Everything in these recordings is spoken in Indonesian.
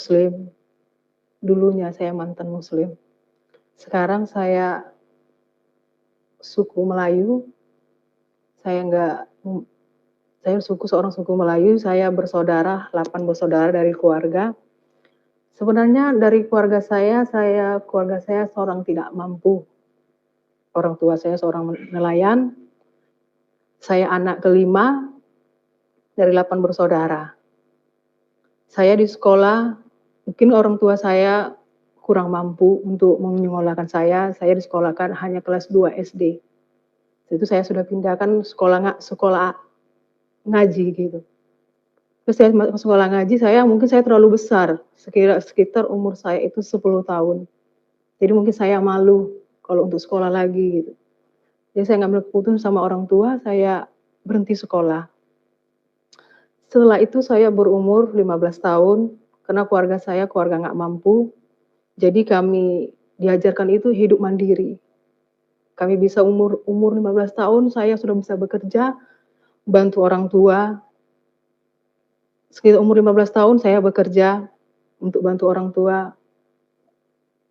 muslim, dulunya saya mantan muslim. Sekarang saya suku Melayu, saya nggak saya seorang suku Melayu, saya bersaudara, 8 bersaudara dari keluarga. Sebenarnya dari keluarga saya seorang tidak mampu. Orang tua saya seorang nelayan, saya anak kelima dari 8 bersaudara. Saya di sekolah, mungkin orang tua saya kurang mampu untuk menyekolahkan saya disekolahkan hanya kelas 2 SD. Itu saya sudah pindahkan sekolah ngaji gitu. Terus saya masuk sekolah ngaji, mungkin saya terlalu besar, sekitar umur saya itu 10 tahun. Jadi mungkin saya malu kalau untuk sekolah lagi gitu. Jadi saya ngambil keputusan sama orang tua, saya berhenti sekolah. Setelah itu saya berumur 15 tahun, karena keluarga saya keluarga nggak mampu, jadi kami diajarkan itu hidup mandiri. Kami bisa umur 15 tahun, saya sudah bisa bekerja, bantu orang tua. Sekitar umur 15 tahun saya bekerja untuk bantu orang tua.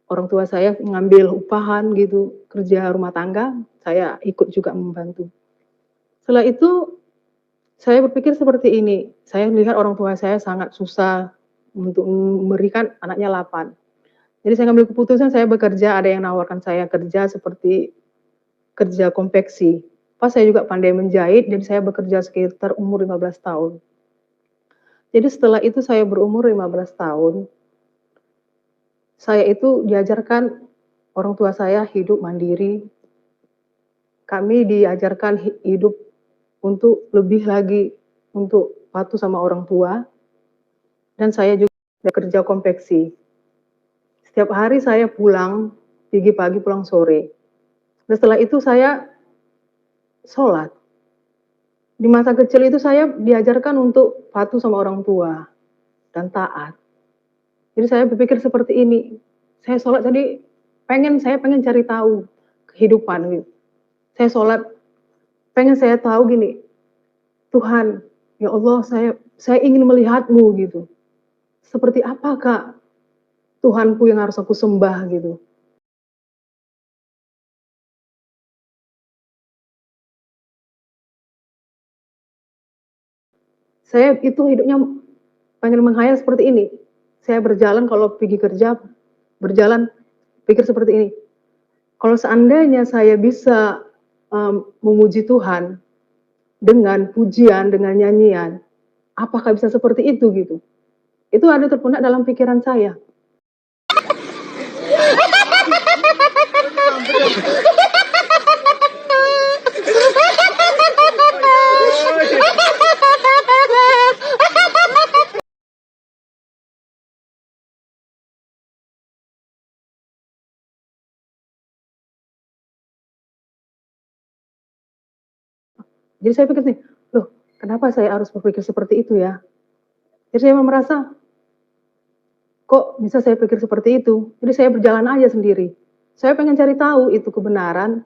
Orang tua saya ngambil upahan gitu, kerja rumah tangga, saya ikut juga membantu. Setelah itu saya berpikir seperti ini, saya melihat orang tua saya sangat susah untuk memberikan anaknya 8. Jadi saya ngambil keputusan saya bekerja, ada yang nawarkan saya kerja seperti kerja konveksi. Pas saya juga pandai menjahit, jadi saya bekerja sekitar umur 15 tahun. Jadi setelah itu saya berumur 15 tahun, saya itu diajarkan orang tua saya hidup mandiri. Kami diajarkan hidup untuk lebih lagi untuk patuh sama orang tua, dan saya juga bekerja konveksi. Setiap hari saya pulang, pergi pagi pulang sore. Dan setelah itu saya sholat. Di masa kecil itu saya diajarkan untuk patuh sama orang tua dan taat. Jadi saya berpikir seperti ini. Saya sholat jadi saya pengen cari tahu kehidupan gitu. Saya sholat pengen saya tahu gini, Tuhan, ya Allah, saya ingin melihat-Mu gitu. Seperti apakah Tuhanku yang harus aku sembah gitu. Saya itu hidupnya pengen menghayal seperti ini. Saya berjalan kalau pergi kerja, berjalan pikir seperti ini. Kalau seandainya saya bisa memuji Tuhan dengan pujian, dengan nyanyian, apakah bisa seperti itu gitu? Itu ada terpundak dalam pikiran saya. Jadi saya pikir nih, loh kenapa saya harus berpikir seperti itu ya? Jadi saya merasa, kok bisa saya pikir seperti itu? Jadi saya berjalan aja sendiri. Saya pengen cari tahu itu kebenaran,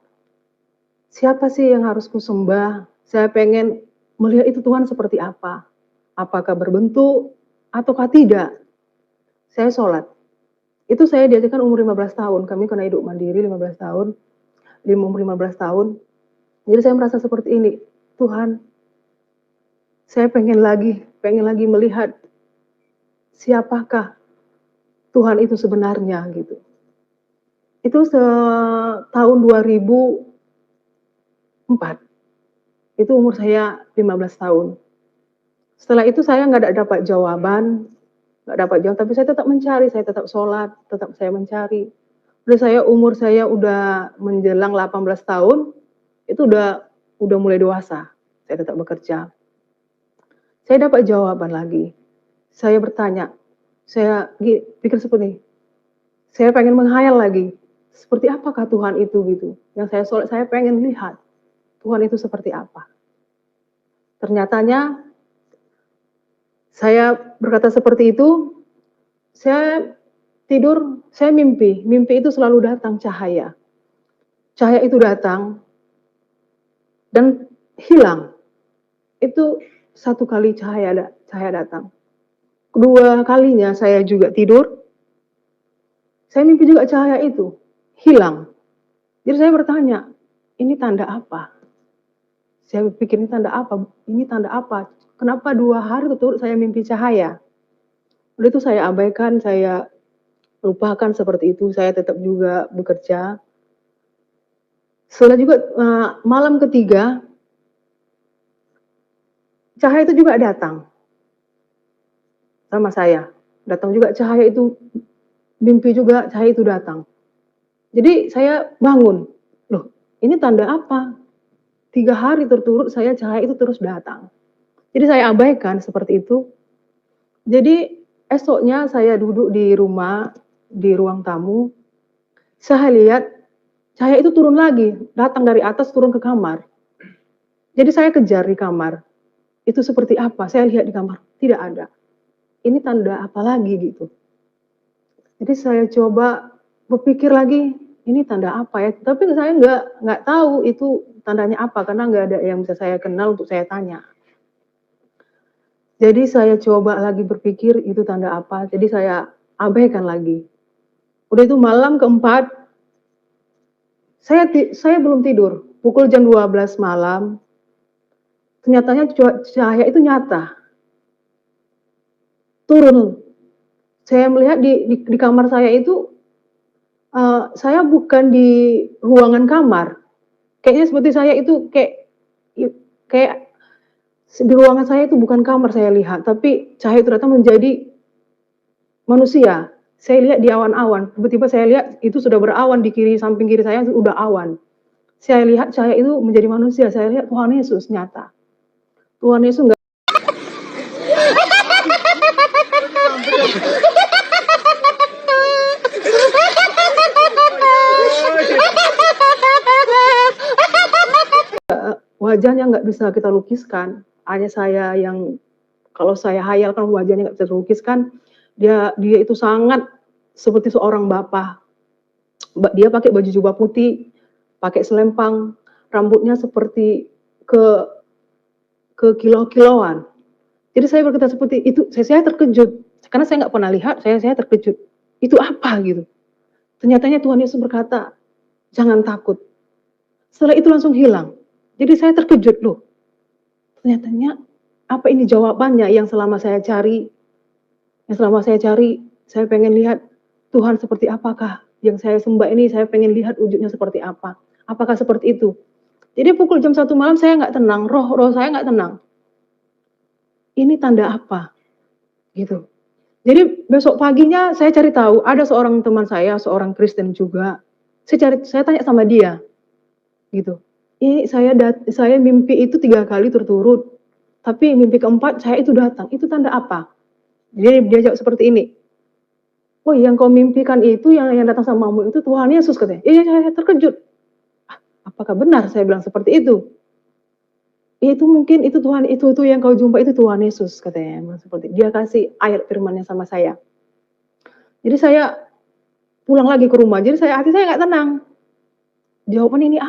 siapa sih yang harus kusembah? Saya pengen melihat itu Tuhan seperti apa? Apakah berbentuk ataukah tidak? Saya sholat. Itu saya diajarkan umur 15 tahun. Kami kena hidup mandiri 15 tahun. Di umur 15 tahun. Jadi saya merasa seperti ini. Tuhan, saya pengen lagi melihat siapakah Tuhan itu sebenarnya gitu. Itu tahun 2004. Itu umur saya 15 tahun. Setelah itu saya nggak dapat jawaban, tapi saya tetap mencari, saya tetap sholat, tetap saya mencari. Umur saya udah menjelang 18 tahun, itu udah mulai dewasa, saya tetap bekerja. Saya dapat jawaban lagi. Saya bertanya, saya pikir seperti ini, saya pengen menghayal lagi, seperti apakah Tuhan itu gitu. Yang saya sholat, saya pengen lihat Tuhan itu seperti apa. Ternyatanya saya berkata seperti itu, saya tidur, saya mimpi itu selalu datang cahaya. Cahaya itu datang dan hilang. Itu satu kali cahaya datang. kedua kalinya saya juga tidur, saya mimpi juga cahaya itu hilang. Jadi saya bertanya, "Ini tanda apa?" Saya pikir, "Ini tanda apa? Ini tanda apa? Kenapa 2 hari berturut saya mimpi cahaya?" Udah itu saya abaikan, saya lupakan seperti itu, saya tetap juga bekerja. Setelah juga, malam ketiga, cahaya itu juga datang sama saya. Datang juga cahaya itu, mimpi juga cahaya itu datang. Jadi saya bangun, "Loh, ini tanda apa? 3 hari berturut saya cahaya itu terus datang." Jadi saya abaikan seperti itu. Jadi esoknya saya duduk di rumah, di ruang tamu, saya lihat cahaya itu turun lagi, datang dari atas turun ke kamar. Jadi saya kejar di kamar, itu seperti apa? Saya lihat di kamar, tidak ada. Ini tanda apa lagi gitu. Jadi saya coba berpikir lagi, ini tanda apa ya? Tapi saya nggak tahu itu tandanya apa, karena nggak ada yang bisa saya kenal untuk saya tanya. Jadi saya coba lagi berpikir itu tanda apa, jadi saya abaikan lagi. Udah itu malam keempat, saya belum tidur, pukul jam 12 malam, ternyatanya cahaya itu nyata, turun. Saya melihat di kamar saya itu, saya bukan di ruangan kamar, kayaknya seperti saya itu kayak di ruangan saya itu bukan kamar saya lihat, tapi cahaya itu datang menjadi manusia. Saya lihat di awan-awan, tiba-tiba saya lihat itu sudah berawan di samping kiri saya sudah awan. Saya lihat cahaya itu menjadi manusia, saya lihat Tuhan Yesus nyata. Tuhan Yesus enggak wajahnya nggak bisa kita lukiskan, hanya saya yang kalau saya hayalkan wajahnya nggak bisa dilukiskan, dia itu sangat seperti seorang bapak. Dia pakai baju jubah putih, pakai selempang, rambutnya seperti ke kilau-kilauan. Jadi saya berkata seperti itu, saya terkejut, karena saya nggak pernah lihat, saya terkejut. Itu apa gitu? Ternyatanya Tuhan Yesus berkata, "Jangan takut." Setelah itu langsung hilang. Jadi saya terkejut, loh, ternyatanya apa ini jawabannya yang selama saya cari, saya pengen lihat Tuhan seperti apakah yang saya sembah ini, saya pengen lihat wujudnya seperti apa. Apakah seperti itu? Jadi pukul jam 1 malam saya nggak tenang, roh saya nggak tenang. Ini tanda apa? Gitu. Jadi besok paginya saya cari tahu, ada seorang teman saya, seorang Kristen juga. Saya tanya sama dia, gitu. Ini saya mimpi itu 3 kali berturut, tapi mimpi keempat saya itu datang, itu tanda apa? Jadi dia jawab seperti ini, "Oh, yang kau mimpikan itu yang datang samamu itu Tuhan Yesus," katanya. Iya, saya terkejut. "Ah, apakah benar?" Saya bilang seperti itu. "Itu mungkin itu Tuhan, itu yang kau jumpa itu Tuhan Yesus," katanya, seperti dia kasih ayat firman-Nya sama saya. Jadi saya pulang lagi ke rumah, jadi hati saya nggak tenang. Jawaban ini